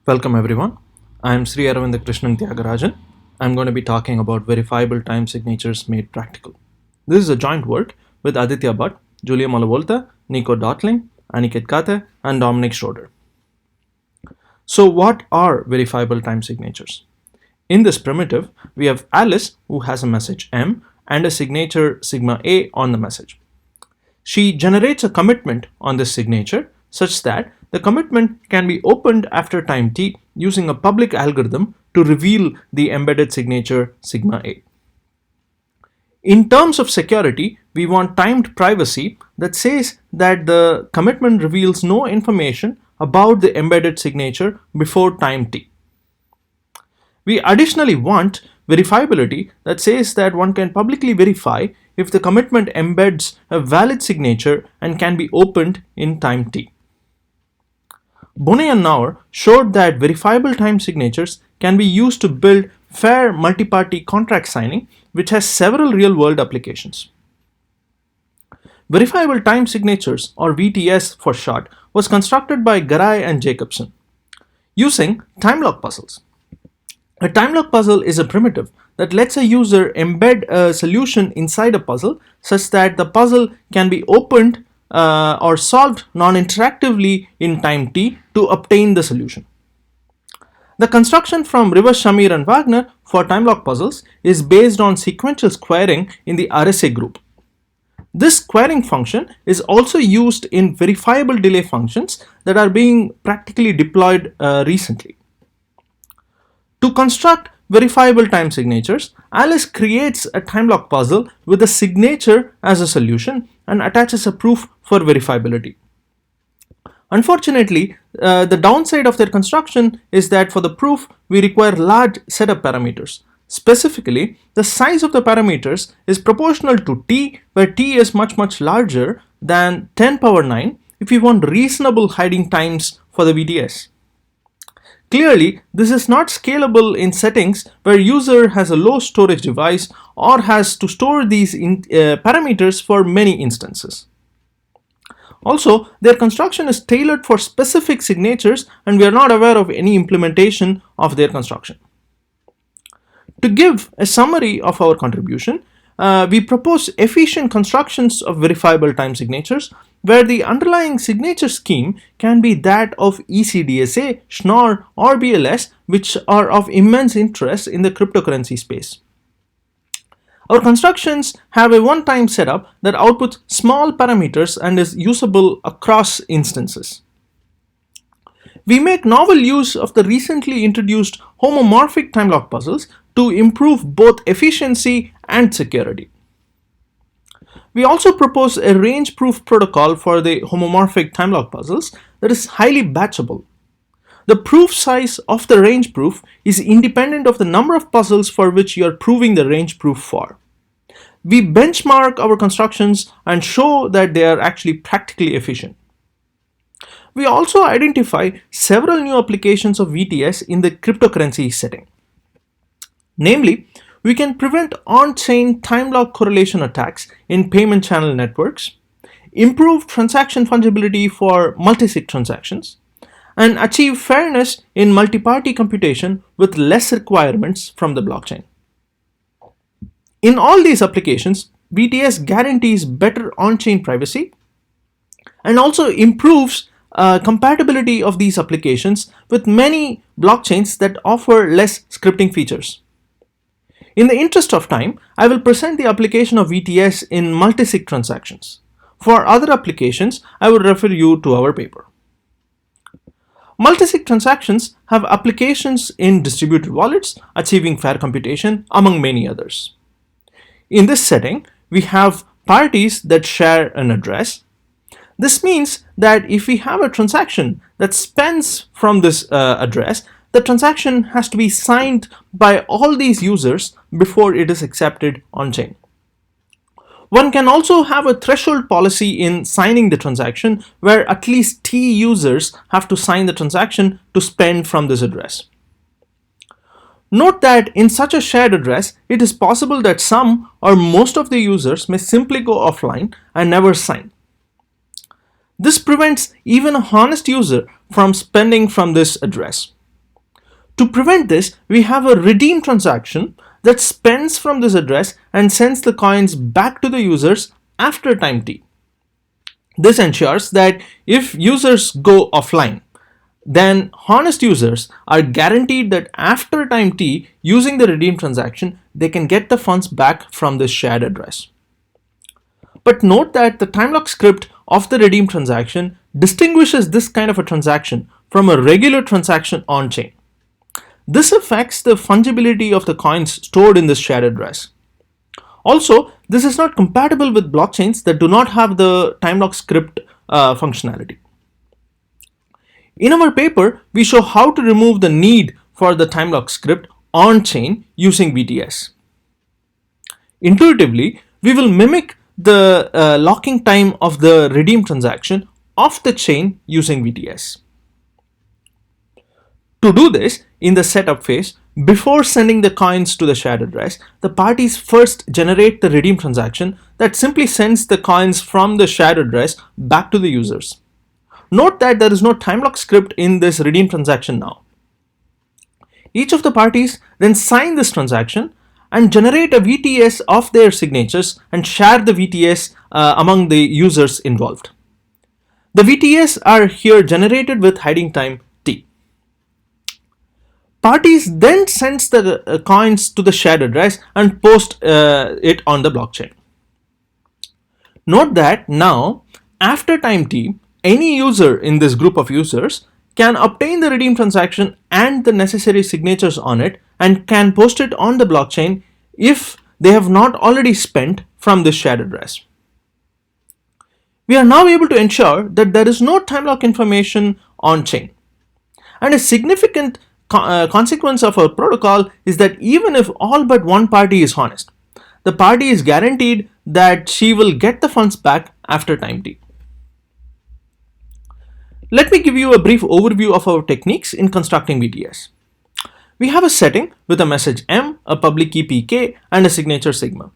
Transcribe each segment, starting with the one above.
Welcome everyone. I am Sri Aravinda Krishnan Thyagarajan. I am going to be talking about verifiable time signatures made practical. This is a joint work with Aditya Bhatt, Julia Malavolta, Nico Dotling, Aniket Kate, and Dominic Schroeder. So what are verifiable time signatures? In this primitive, we have Alice who has a message M and a signature sigma A on the message. She generates a commitment on this signature such that the commitment can be opened after time t using a public algorithm to reveal the embedded signature sigma A. In terms of security, we want timed privacy that says that the commitment reveals no information about the embedded signature before time t. We additionally want verifiability that says that one can publicly verify if the commitment embeds a valid signature and can be opened in time t. Bonnet and Nauer showed that verifiable time signatures can be used to build fair multi-party contract signing, which has several real-world applications. Verifiable time signatures, or VTS for short, was constructed by Garay and Jacobson using time lock puzzles. A time lock puzzle is a primitive that lets a user embed a solution inside a puzzle such that the puzzle can be opened or solved non-interactively in time t to obtain the solution. The construction from Rivers, Shamir and Wagner for time lock puzzles is based on sequential squaring in the RSA group. This squaring function is also used in verifiable delay functions that are being practically deployed recently. To construct verifiable time signatures, Alice creates a time lock puzzle with a signature as a solution and attaches a proof for verifiability. Unfortunately, the downside of their construction is that for the proof, we require large setup parameters. Specifically, the size of the parameters is proportional to t, where t is much larger than 10 power 9 if we want reasonable hiding times for the VTS. Clearly, this is not scalable in settings where user has a low storage device or has to store these parameters for many instances. Also, their construction is tailored for specific signatures and we are not aware of any implementation of their construction. To give a summary of our contribution, we propose efficient constructions of verifiable time signatures where the underlying signature scheme can be that of ECDSA, Schnorr or BLS, which are of immense interest in the cryptocurrency space. Our constructions have a one-time setup that outputs small parameters and is usable across instances. We make novel use of the recently introduced homomorphic time lock puzzles to improve both efficiency and security. We also propose a range proof protocol for the homomorphic time lock puzzles that is highly batchable. The proof size of the range proof is independent of the number of puzzles for which you are proving the range proof for. We benchmark our constructions and show that they are actually practically efficient. We also identify several new applications of VTS in the cryptocurrency setting. Namely, we can prevent on-chain time lock correlation attacks in payment channel networks, improve transaction fungibility for multisig transactions, and achieve fairness in multi-party computation with less requirements from the blockchain. In all these applications, VTS guarantees better on-chain privacy and also improves compatibility of these applications with many blockchains that offer less scripting features. In the interest of time, I will present the application of VTS in multisig transactions. For other applications, I will refer you to our paper. Multisig transactions have applications in distributed wallets, achieving fair computation, among many others. In this setting, we have parties that share an address. This means that if we have a transaction that spends from this address, the transaction has to be signed by all these users before it is accepted on-chain. One can also have a threshold policy in signing the transaction where at least T users have to sign the transaction to spend from this address. Note that in such a shared address, it is possible that some or most of the users may simply go offline and never sign. This prevents even a honest user from spending from this address. To prevent this, we have a redeem transaction that spends from this address and sends the coins back to the users after time t. This ensures that if users go offline, then honest users are guaranteed that after time t, using the redeem transaction, they can get the funds back from this shared address. But note that the time lock script of the redeem transaction distinguishes this kind of a transaction from a regular transaction on chain. This affects the fungibility of the coins stored in this shared address. Also, this is not compatible with blockchains that do not have the time lock script functionality. In our paper, we show how to remove the need for the time lock script on chain using VTS. Intuitively, we will mimic the locking time of the redeem transaction off the chain using VTS. To do this, in the setup phase, before sending the coins to the shared address, the parties first generate the redeem transaction that simply sends the coins from the shared address back to the users. Note that there is no time lock script in this redeem transaction now. Each of the parties then sign this transaction and generate a VTS of their signatures and share the VTS among the users involved. The VTS are here generated with hiding time t. Parties then sends the coins to the shared address and post it on the blockchain. Note that now, after time t, any user in this group of users can obtain the redeem transaction and the necessary signatures on it and can post it on the blockchain if they have not already spent from this shared address. We are now able to ensure that there is no time lock information on chain. And a significant consequence of our protocol is that even if all but one party is honest, the party is guaranteed that she will get the funds back after time t. Let me give you a brief overview of our techniques in constructing VTS. We have a setting with a message M, a public key pk, and a signature sigma.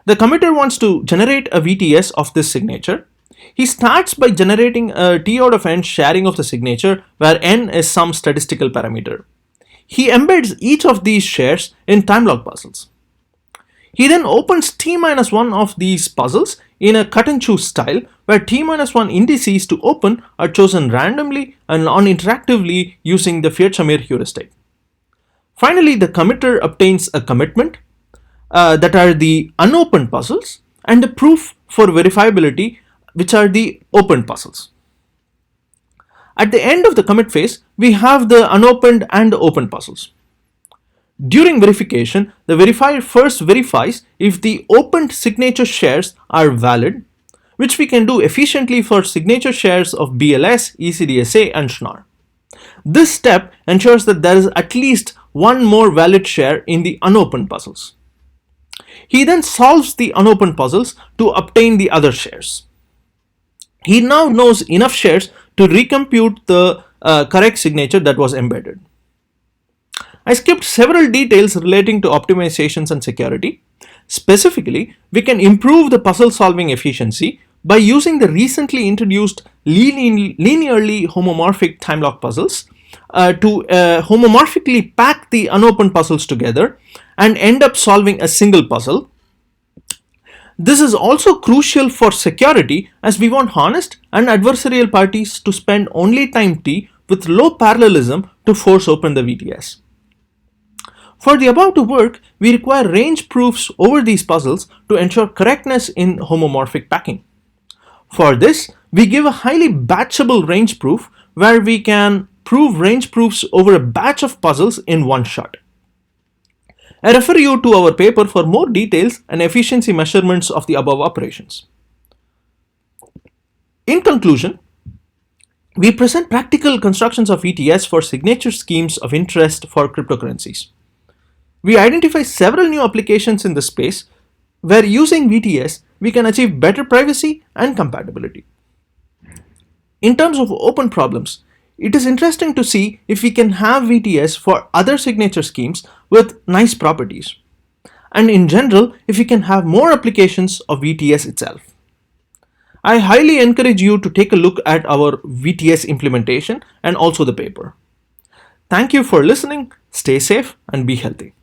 The committer wants to generate a VTS of this signature. He starts by generating a T out of n sharing of the signature where n is some statistical parameter. He embeds each of these shares in time lock puzzles. He then opens t-1 of these puzzles in a cut and choose style where t-1 indices to open are chosen randomly and non-interactively using the Fiat-Shamir heuristic. Finally, the committer obtains a commitment that are the unopened puzzles and a proof for verifiability, which are the opened puzzles. At the end of the commit phase, we have the unopened and open puzzles. During verification, the verifier first verifies if the opened signature shares are valid, which we can do efficiently for signature shares of BLS, ECDSA, and Schnorr. This step ensures that there is at least one more valid share in the unopened puzzles. He then solves the unopened puzzles to obtain the other shares. He now knows enough shares to recompute the correct signature that was embedded. I skipped several details relating to optimizations and security. Specifically, we can improve the puzzle solving efficiency by using the recently introduced linearly homomorphic time lock puzzles to homomorphically pack the unopened puzzles together and end up solving a single puzzle. This is also crucial for security as we want honest and adversarial parties to spend only time t with low parallelism to force open the VTS. For the above to work, we require range proofs over these puzzles to ensure correctness in homomorphic packing. For this, we give a highly batchable range proof where we can prove range proofs over a batch of puzzles in one shot. I refer you to our paper for more details and efficiency measurements of the above operations. In conclusion, we present practical constructions of VTS for signature schemes of interest for cryptocurrencies. We identify several new applications in this space where using VTS we can achieve better privacy and compatibility. In terms of open problems, it is interesting to see if we can have VTS for other signature schemes with nice properties, and in general if we can have more applications of VTS itself. I highly encourage you to take a look at our VTS implementation and also the paper. Thank you for listening. Stay safe and be healthy.